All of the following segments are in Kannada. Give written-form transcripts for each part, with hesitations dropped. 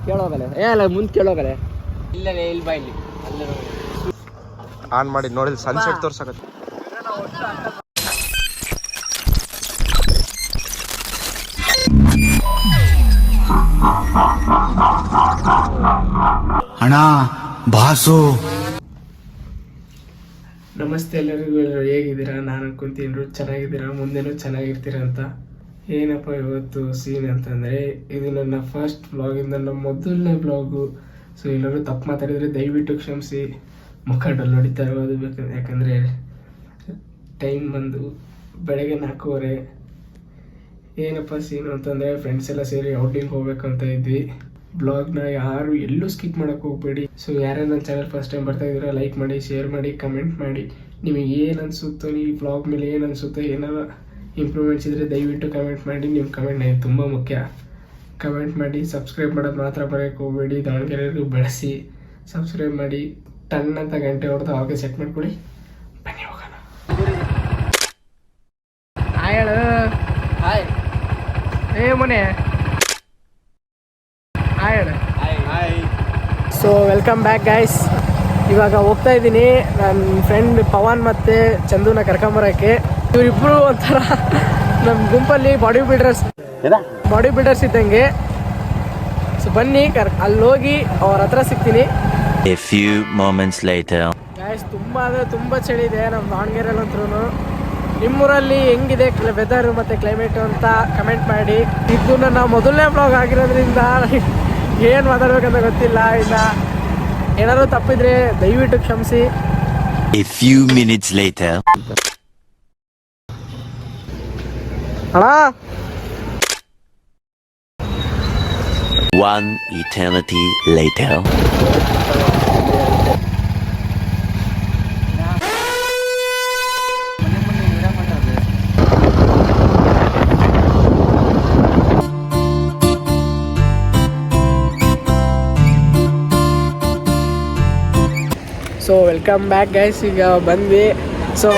ಕೇಳೋಗಲೆ ಅಲ್ಲ ಮುಂದೆ ಕೇಳೋಗಲೆ ಇಲ್ಲೇ ಇಲ್ಲಿ ಬಾ ಇಲ್ಲಿ ಆನ್ ಮಾಡಿ ನೋಡಿ ಸನ್ಸೆಟ್ ತೋರ್ಸಕತ್ತೆ. ಅಣ್ಣ ಬಾಸು ನಮಸ್ತೆ ಎಲ್ಲರಿಗೂ. ಹೇಗಿದ್ದೀರಾ? ನಾನು ಅನ್ಕೊಂತೀನಿ ಚೆನ್ನಾಗಿದ್ದೀರಾ, ಮುಂದೆನೂ ಚೆನ್ನಾಗಿರ್ತೀರಾ ಅಂತ. ಏನಪ್ಪ ಇವತ್ತು ಸೀನ್ ಅಂತಂದರೆ, ಇದು ನನ್ನ ಫಸ್ಟ್ ವ್ಲಾಗಿಂದ ನನ್ನ ಮೊದಲನೇ ವ್ಲಾಗು. ಸೊ ಎಲ್ಲರೂ ತಪ್ಪು ಮಾತಾಡಿದರೆ ದಯವಿಟ್ಟು ಕ್ಷಮಿಸಿ. ಮುಖ ಡಲ್ ಹೊಡಿತಾ ಇರೋದು ಯಾಕಂದರೆ ಟೈಮ್ ಬಂದು ಬೆಳಗ್ಗೆ 4:15. ಏನಪ್ಪ ಸೀನು ಅಂತಂದರೆ, ಫ್ರೆಂಡ್ಸ್ ಎಲ್ಲ ಸೇರಿ ಔಟಿಂಗ್ ಹೋಗ್ಬೇಕು ಅಂತ ಇದ್ವಿ. ಬ್ಲಾಗ್ನ ಯಾರು ಎಲ್ಲೂ ಸ್ಕಿಪ್ ಮಾಡೋಕ್ಕೆ ಹೋಗಬೇಡಿ. ಸೊ ಯಾರೇ ನನ್ನ ಚಾನಲ್ ಫಸ್ಟ್ ಟೈಮ್ ಬರ್ತಾ ಇದ್ದೀರಾ, ಲೈಕ್ ಮಾಡಿ, ಶೇರ್ ಮಾಡಿ, ಕಮೆಂಟ್ ಮಾಡಿ. ನಿಮಗೆ ಏನು ಅನಿಸುತ್ತೋ, ಈ ಬ್ಲಾಗ್ ಮೇಲೆ ಏನು ಅನಿಸುತ್ತೋ, ಏನಾರು ಇಂಪ್ರೂವ್ಮೆಂಟ್ಸ್ ಇದ್ದರೆ ದಯವಿಟ್ಟು ಕಮೆಂಟ್ ಮಾಡಿ. ನಿಮ್ಮ ಕಮೆಂಟ್ ನನಗೆ ತುಂಬ ಮುಖ್ಯ. ಕಮೆಂಟ್ ಮಾಡಿ, ಸಬ್ಸ್ಕ್ರೈಬ್ ಮಾಡೋದು ಮಾತ್ರ ಬರೋಕ್ಕೆ ಹೋಗಬೇಡಿ. ದಾವಣಗೆರೆಗೂ ಬೆಳೆಸಿ ಸಬ್ಸ್ಕ್ರೈಬ್ ಮಾಡಿ. ಟನ್ ಅಂತ ಗಂಟೆ ಹೊಡೆದು ಆವಾಗ ಸೆಟ್ ಮಾಡ್ಕೊಳ್ಳಿ. ಬನ್ನಿ ಹೋಗೋಣ. ಹಾಯ್ ಹೇಳು. ಹಾಯ್ ಏ ಮೊನ್ನೆ ಹಾಯ್ ಹೇಳು. So welcome back guys. ಇವಾಗ ಹೋಗ್ತಾ ಇದ್ದೀನಿ ನನ್ನ ಫ್ರೆಂಡ್ ಪವನ್ ಮತ್ತು ಚಂದುನ ಕರ್ಕೊಂಬರೋಕ್ಕೆ. ಇವರಿಬ್ಬರು ಒಂಥರ ನಮ್ಮ ಗುಂಪಲ್ಲಿ ಬಾಡಿ ಬಿಲ್ಡರ್ಸ್ ಇದ್ದಂಗೆ. ಸೊ ಬನ್ನಿ ಅಲ್ಲಿ ಹೋಗಿ ಅವ್ರ ಹತ್ರ ಸಿಗ್ತೀನಿ. A few moments later. Guys ತುಂಬ ಅಂದರೆ ತುಂಬ ಚಳಿ ಇದೆ ನಮ್ಮ ದಾವಣಗೆರೆಯಲ್ಲಂತ್ರೂ. ನಿಮ್ಮೂರಲ್ಲಿ ಹೆಂಗಿದೆ ವೆದರ್ ಮತ್ತು ಕ್ಲೈಮೇಟು ಅಂತ ಕಮೆಂಟ್ ಮಾಡಿ. ಇದು ನನ್ನ ಮೊದಲನೇ ಬ್ಲಾಗ್ ಆಗಿರೋದ್ರಿಂದ ಏನು ಮಾತಾಡ್ಬೇಕಂತ ಗೊತ್ತಿಲ್ಲ. ಇಲ್ಲ ಏನಾದರೂ ತಪ್ಪಿದ್ರೆ ದಯವಿಟ್ಟು ಕ್ಷಮಿಸಿ. A few minutes later. ಅಣ್ಣ, One eternity later. So welcome back guys. ಈಗ ಬಂದ್ವಿ. ಸೊ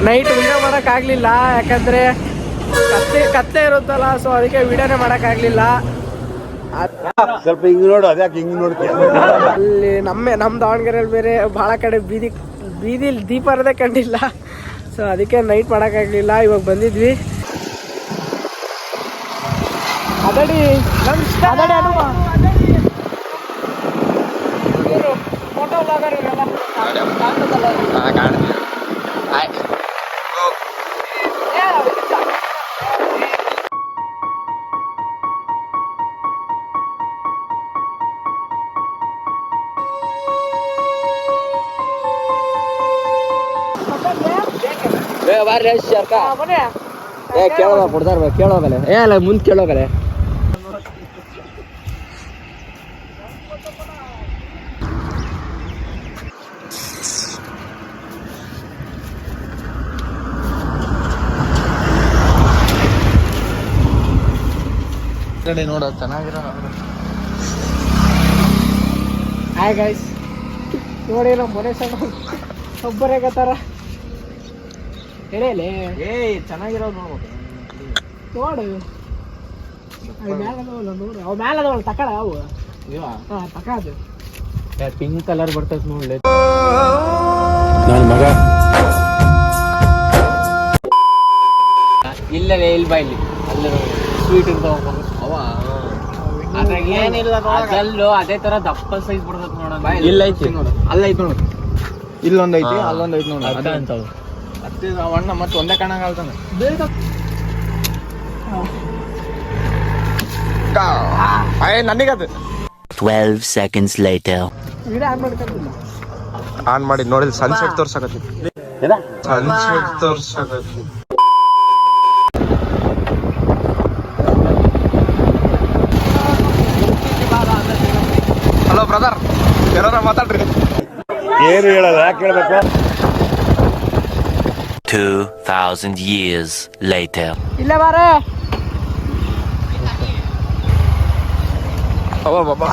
ನೈಟ್ ವಿಡಿಯೋ ಮಾಡೋಕ್ಕಾಗಲಿಲ್ಲ, ಯಾಕಂದರೆ ಕತ್ತೆ ಇರುತ್ತಲ್ಲ. ಸೊ ಅದಕ್ಕೆ ವಿಡಿಯೋನೇ ಮಾಡೋಕ್ಕಾಗಲಿಲ್ಲ. ಸ್ವಲ್ಪ ಹಿಂಗೆ ನೋಡು, ಅದ್ಯಾಕೆ ಹಿಂಗೆ ನೋಡ್ತೀಯ? ಅಲ್ಲಿ ನಮ್ಮ ದಾವಣಗೆರೆಯಲ್ಲಿ ಬೇರೆ ಭಾಳ ಕಡೆ ಬೀದಿಲಿ ದೀಪ ಇರೋದೇ ಕಂಡಿಲ್ಲ. ಸೊ ಅದಕ್ಕೆ ನೈಟ್ ಮಾಡೋಕ್ಕಾಗಲಿಲ್ಲ. ಇವಾಗ ಬಂದಿದ್ವಿ. ಅದಡಿ ಫೋಟೋ ಬ್ಲಾಗರ್ ಇರಲ್ಲ. ಕೇಳೋಗಲೆ ಅಲ್ಲ ಮುಂದೆ ಕೇಳೋಗಲೆ. ನೋಡ ಚೆನ್ನಾಗಿರೋ. ಹಾಯ್ ಗೈಸ್, ನೋಡಿ ನಮ್ಮ ಮನೆ ಸಣ್ಣ ಒಬ್ಬರೇ ಗತ್ತಾರ. ಹೇಳೇ ಚೆನ್ನಾಗಿರೋದು ನೋಡ್ಬೇಕು. ನೋಡು ನೋಡು, ಅವು ಮ್ಯಾಲದವಳು ತಕಳ. ಅವು ಹಾಂ ತಕ. ಅದು ಪಿಂಕ್ ಕಲರ್ ಬರ್ತದೆ ನೋಡ್ಲಿ. ನನ್ನ ಮಗ ಇಲ್ಲೇ ಇಲ್ಲಿ ಬಾ ಇಲ್ಲಿ ಅಲ್ಲೇ ಸ್ವೀಟ್ ಇರ್ತಾವ ಅವ. ಅದ್ರಾಗ ಏನಿಲ್ಲ ಅದಲ್ಲೂ ಅದೇ ತರ ದಪ್ಪ ಸೈಜ್ ಬರ್ತದೆ ನೋಡೋಣ. ಇಲ್ಲ ಐತಿ ನೋಡು, ಅಲ್ಲೈತಿ ನೋಡು. ಇಲ್ಲೊಂದು ಐತಿ, ಅಲ್ಲೊಂದು ಐತಿ ನೋಡು. ಅದ ಅಂತ ಅತ್ತೆ ಅಣ್ಣ ಮತ್ತೆ ಒಂದೇ ಕಣಂಗ ಆಲ್ತಾನೆ. ನನಗದು 12 seconds later. ವಿಡಿಯೋ ಆನ್ ಮಾಡ್ಕೊಂಡಿಲ್ಲ. ಆನ್ ಮಾಡಿ ನೋಡಿ ಸನ್ಸೆಟ್ ತೋರ್ಸಕತ್ತಿ. ಸನ್ಸೆಟ್ ತೋರ್ಸಕತ್ತಿ. ಹಲೋ ಬ್ರದರ್, ಏನಾರ ಮಾತಾಡ್ರಿ. ಏನು ಹೇಳಲ್ಲ, ಯಾಕೆ ಹೇಳ್ಬೇಕು? 2000 years later. ಇಲ್ಲ ಬಾರ. ಅವ ಬಾಬಾ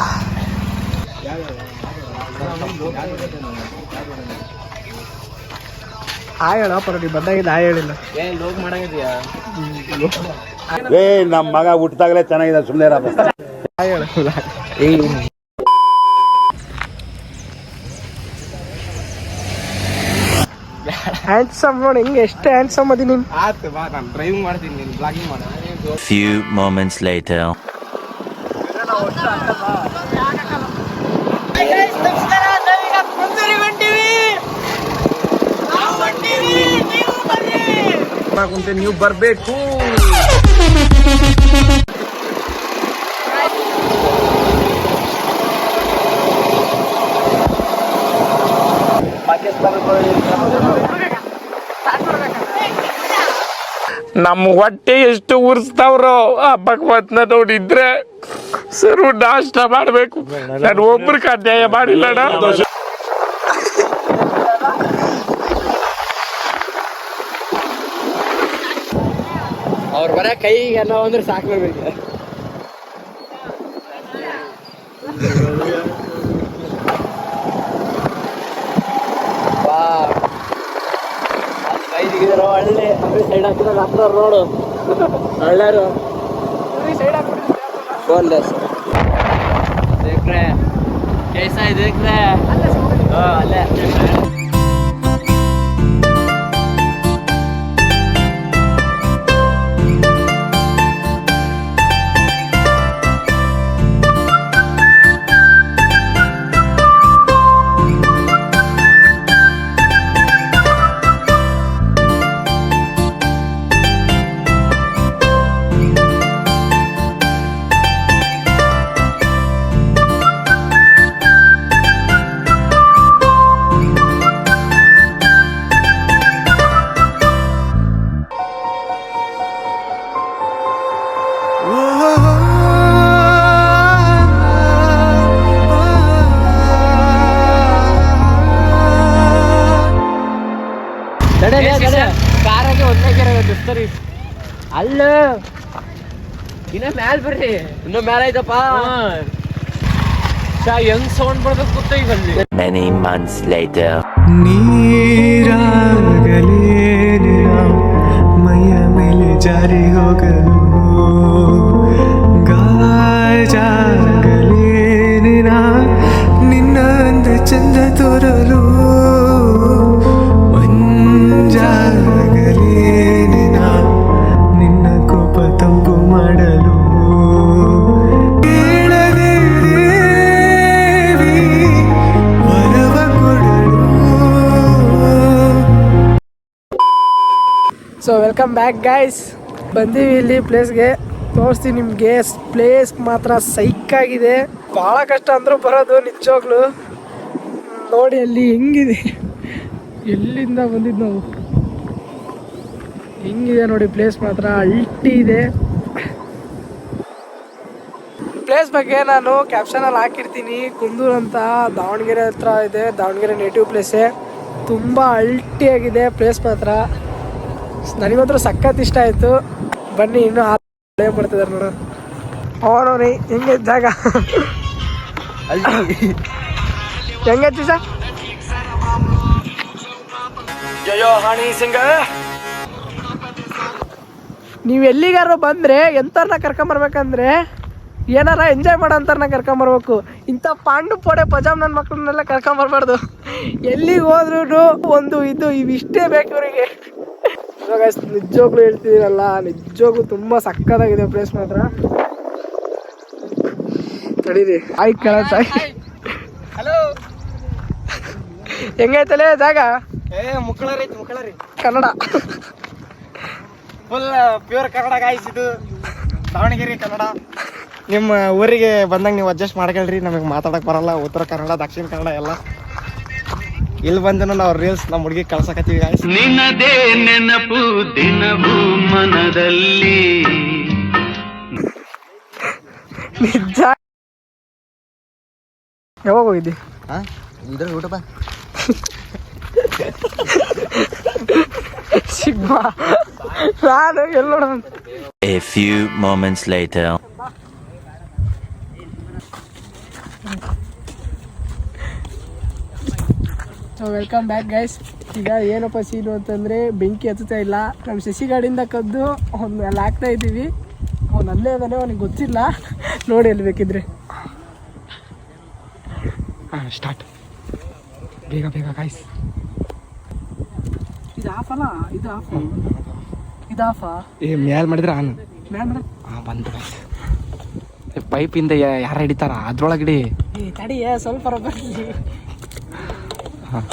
ಹಾಯ್ ಹೇಳಪ್ಪ, ನೀವು ಬಂದಾಗಿದ್ದ ಹಾಯ್ ಹೇಳಿಲ್ಲ. ಲೋಗ್ ಮಾಡಂಗಿದ್ಯಾ? ಏ ನಮ್ಮ ಮಗ ಹುಟ್ಟಿದಾಗಲೇ ಚೆನ್ನಾಗಿದೆ, ಸುಮ್ಮನೆ ಹ್ಯಾಂಡ್ಸಮ್ ನೋಡಿ ಹೆಂಗೆ ಎಷ್ಟು ಹ್ಯಾಂಡ್ಸಮ್ ಅದಿ ನೀನು. ಆಯ್ತು ಬಾ, ನಾನು ಡ್ರೈವಿಂಗ್ ಮಾಡ್ತೀನಿ, ನೀನು ಬ್ಲಾಗಿಂಗ್ ಮಾಡ. Few moments later. ನೀವು ಬರ್ಬೇಕು. ನಮ್ಮ ಹೊಟ್ಟೆ ಎಷ್ಟು ಉರ್ಸ್ತಾವ್ರೋ ಆ ಭಗವಂತನ ನೋಡಿದ್ರೆ ಸರ್ ನಾಷ್ಟ ಮಾಡ್ಬೇಕು. ನಾನು ಒಬ್ರಿಗೆ ಅನ್ಯಾಯ ಮಾಡಿಲ್ಲಣ್ಣ. ಅವ್ರ ಬರ ಕೈಗೆಲ್ಲ ಅಂದ್ರೆ ಸಾಕು ಬರ್ಬೇಕು. ಒಳ್ಳೆ ಸೈಡ್ ಹಾಕಿದ್ರೆ ಹತ್ರ ರೋಡು ಒಳ್ಳೆರು ಬೋನ್ಲೆಸ್ ದೇಖ್ರೆ कैसा है देख रहे हैं. अल्ले ಕಾರಾಗೆ ಒಂದೇ ಅಲ್ಲ ಇನ್ನ ಮ್ಯಾಲ್ ಬರ್ರಿ, ಇನ್ನ ಮ್ಯಾಲ ಐತಪ್ಪ. ಹೆಂಗ್ ಸೌಂಡ್ ಬರ್ಬೇಕು ಗೊತ್ತ ಈಗ ಅಲ್ಲಿ. Many months later. ನೀರಾಗಲೇನಿರ ಮೈಯ ಮೇಲೆ ಜಾರಿ ಹೋಗಲು ಗಾಜಾಗಲೇನಿರ ನಿನ್ನ ಅಂದ ಚಂದ ತೋರಲು ಮಂಜಾಗಲೇನಿರ ನಿನ್ನ ಕೋಪ ತಂಪು ಮಾಡಲು ಸೊ ವೆಲ್ಕಮ್ ಬ್ಯಾಕ್ ಗೈಸ್. ಬಂದೀವಿ ಇಲ್ಲಿ ಪ್ಲೇಸ್ಗೆ, ತೋರಿಸ್ತೀನಿ ನಿಮಗೆ. ಪ್ಲೇಸ್ ಮಾತ್ರ ಸೈಕಾಗಿದೆ, ಭಾಳ ಕಷ್ಟ ಅಂದರೂ ಬರೋದು ನಿಜವಾಗ್ಲು. ನೋಡಿ ಅಲ್ಲಿ ಹೆಂಗಿದೆ, ಎಲ್ಲಿಂದ ಬಂದಿದ್ದು ನಾವು, ಹೆಂಗಿದೆ ನೋಡಿ ಪ್ಲೇಸ್ ಮಾತ್ರ ಅಲ್ಟಿ ಇದೆ. ಪ್ಲೇಸ್ ಬಗ್ಗೆ ನಾನು ಕ್ಯಾಪ್ಷನಲ್ಲಿ ಹಾಕಿರ್ತೀನಿ. ಕುಂದೂರು ಅಂತ ದಾವಣಗೆರೆ ಹತ್ರ ಇದೆ, ದಾವಣಗೆರೆ ನೇಟಿವ್ ಪ್ಲೇಸೇ. ತುಂಬ ಅಲ್ಟಿಯಾಗಿದೆ ಪ್ಲೇಸ್ ಮಾತ್ರ. ನನಗಂತೂ ಸಖತ್ ಇಷ್ಟ ಆಯಿತು. ಬನ್ನಿ ಇನ್ನೂ ಹಳೆ ಬರ್ತಿದ್ದಾರೆ ನೋಡು. ಅವನವ್ರಿ ಹೆಂಗೆ ಜಾಗ ಹೆಂಗೈತಿ ಸರ್? ನೀವು ಎಲ್ಲಿಗಾರು ಬಂದರೆ ಎಂಥವ್ರನ್ನ ಕರ್ಕೊಂಬರ್ಬೇಕಂದ್ರೆ ಏನಾರ ಎಂಜಾಯ್ ಮಾಡೋ ಅಂಥವ್ರನ್ನ ಕರ್ಕೊಂಬರ್ಬೇಕು. ಇಂಥ ಪಾಂಡು ಪೋಡೆ ಪಜಾಮ್ ನನ್ನ ಮಕ್ಕಳನ್ನೆಲ್ಲ ಕರ್ಕೊಂಬರ್ಬಾರ್ದು. ಎಲ್ಲಿಗೆ ಹೋದ್ರೂ ಒಂದು ಇವಿಷ್ಟೇ ಬೇಕು ಇವರಿಗೆ. ಇವಾಗ ನಿಜವಾಗ್ಲೂ ಹೇಳ್ತಿದ್ದೀರಲ್ಲ, ನಿಜವಾಗ್ಲೂ ತುಂಬ ಸಕ್ಕತ್ತಾಗಿದೆ ಪ್ಲೇಸ್ ಮಾತ್ರ. ತಡೀರಿ ಆಯ್ ಕೇಳತ್ತ. ಹಲೋ, ಹೆಂಗೈತಲೇ ಜಾಗ? ಮುಕ್ಕಳರಿ Kannada full pure Kannada guys. ಇದು ದಾವಣಗೆರೆ ಕನ್ನಡ. ನಿಮ್ಮ ಊರಿಗೆ ಬಂದಾಗ ನೀವು ಅಡ್ಜಸ್ಟ್ ಮಾಡ್ಕೊಳ್ರಿ. ನಮಗೆ ಮಾತಾಡಕ್ ಬರಲ್ಲ, ಉತ್ತರ ಕನ್ನಡ ದಕ್ಷಿಣ ಕನ್ನಡ ಎಲ್ಲ. ಇಲ್ಲಿ ಬಂದ ನಾವು ರೀಲ್ಸ್ ನಮ್ಮ ಹುಡುಗಿ ಕಳ್ಸಕತ್ತೀವಿ ಗಾಯ್ಸ್. ನಿನ್ನದೇ ನೆನಪು ದಿನವೂ ಮನದಲ್ಲಿ. ನಿಜ. ಯಾವಾಗ ಹೋಗಿದ್ದಿ? ಊಟ ಬಾ ಸಿಗ್ಬಾ, ನಾನು ಎಲ್ಲಿ ನೋಡೋಣ. A few moments later. So welcome back guys. ಈಗ ಏನಪ್ಪ ಸೀನು ಅಂತಂದರೆ, ಬೆಂಕಿ ಹತ್ತುತ್ತಾ ಇಲ್ಲ. ನಮ್ಮ ಶಶಿ ಗಾಡಿಯಿಂದ ಕದ್ದು ಅವ್ನು ಅಲ್ಲಿ ಹಾಕ್ತಾ ಇದ್ದೀವಿ. ಅವ್ನು ಅಲ್ಲೇ ಇದ್ದಾನೆ, ಅವನಿಗೆ ಗೊತ್ತಿಲ್ಲ. ನೋಡಿ ಅಲ್ಲಿ ಬೇಕಿದ್ರೆ. ಹಾಂ ಸ್ಟಾರ್ಟ್, ಬೇಗ ಬೇಗ ಗಾಯ್ಸ್. ಇದು ಆಫ್ ಅಲ್ಲ, ಇದು ಆಫ್, ಇದು ಆಫಾ? ಏ ಮ್ಯಾಲ್ ಮಾಡಿದ್ರೆ ಆನ್. ಮ್ಯಾಮ್ ಹಾಂ ಬಂತು ಗಾಯ್ಸ್. ಪೈಪಿಂದ ಯಾರು ಹಿಡಿತಾರ ಅದ್ರೊಳಗಡೆ. ತಡಿ ಸ್ವಲ್ಪ ಬರಲಿ. ಹಾಂ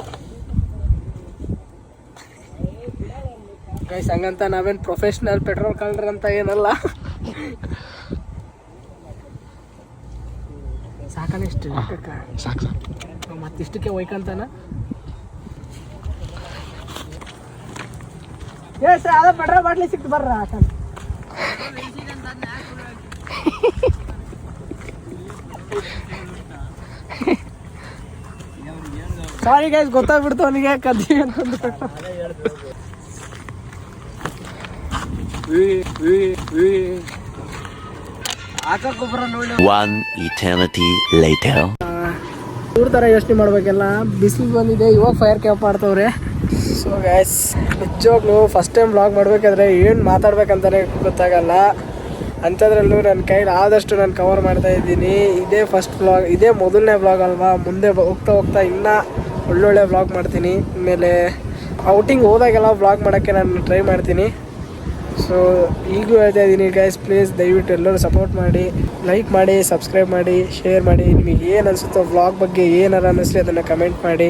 ಗೈಸ್ ಹಂಗಂತ ನಾವೇನು ಪ್ರೊಫೆಷ್ನಲ್ ಪೆಟ್ರೋಲ್ ಕಳ್ಳರ್ ಅಂತ ಏನಲ್ಲ. ಸಾಕಲ್ಲ ಇಷ್ಟು ಸಾಕು ಸಾಕು. ಮತ್ತಿಷ್ಟಕ್ಕೆ ಒಯ್ಕಂತಾನ. ಅದ ಪೆಟ್ರೋಲ್ ಬಾಟ್ಲಿ ಸಿಕ್ತು ಬರ್ರ. ಸಾರಿ ಗೈಸ್, ಗೊತ್ತಾಗ್ಬಿಡ್ತು ಅವನಿಗೆ ಕದ್ದಿ ಅಂತಂದು. ಹಾಕಕ್ಕೊಬ್ಬರ ನೋಡಿ. One eternity later. ಇವ್ರ ಥರ ಯೋಚನೆ ಮಾಡ್ಬೇಕೆಲ್ಲ. ಬಿಸಿಲು ಬಂದಿದೆ, ಇವಾಗ ಫೈರ್ ಕ್ಯಾಂಪ್ ಮಾಡ್ತವ್ರೆ. ಸೊ ಗೈಸ್ ನಿಜವಾಗ್ಲೂ ಫಸ್ಟ್ ಟೈಮ್ ವ್ಲಾಗ್ ಮಾಡಬೇಕಾದ್ರೆ ಏನು ಮಾತಾಡ್ಬೇಕಂತಾನೆ ಗೊತ್ತಾಗಲ್ಲ. ಅಂಥದ್ರಲ್ಲೂ ನನ್ನ ಕೈಲಿ ಆದಷ್ಟು ನಾನು ಕವರ್ ಮಾಡ್ತಾ ಇದ್ದೀನಿ. ಇದೇ ಫಸ್ಟ್ ವ್ಲಾಗ್, ಇದೇ ಮೊದಲನೇ ವ್ಲಾಗ್ ಅಲ್ವಾ. ಮುಂದೆ ಹೋಗ್ತಾ ಹೋಗ್ತಾ ಇನ್ನೂ ಒಳ್ಳೊಳ್ಳೆ ವ್ಲಾಗ್ ಮಾಡ್ತೀನಿ. ಆಮೇಲೆ ಔಟಿಂಗ್ ಹೋದಾಗೆಲ್ಲ ವ್ಲಾಗ್ ಮಾಡೋಕ್ಕೆ ನಾನು ಟ್ರೈ ಮಾಡ್ತೀನಿ. ಸೊ ಈಗಲೂ ಹೇಳ್ತಾ ಇದ್ದೀನಿ ಗೈಸ್, ಪ್ಲೀಸ್ ದಯವಿಟ್ಟು ಎಲ್ಲರೂ ಸಪೋರ್ಟ್ ಮಾಡಿ, ಲೈಕ್ ಮಾಡಿ, ಸಬ್ಸ್ಕ್ರೈಬ್ ಮಾಡಿ, ಶೇರ್ ಮಾಡಿ. ನಿಮಗೆ ಏನು ಅನಿಸುತ್ತೋ ವ್ಲಾಗ್ ಬಗ್ಗೆ ಏನಾರು ಅನ್ನಿಸ್ಲಿ ಅದನ್ನು ಕಮೆಂಟ್ ಮಾಡಿ.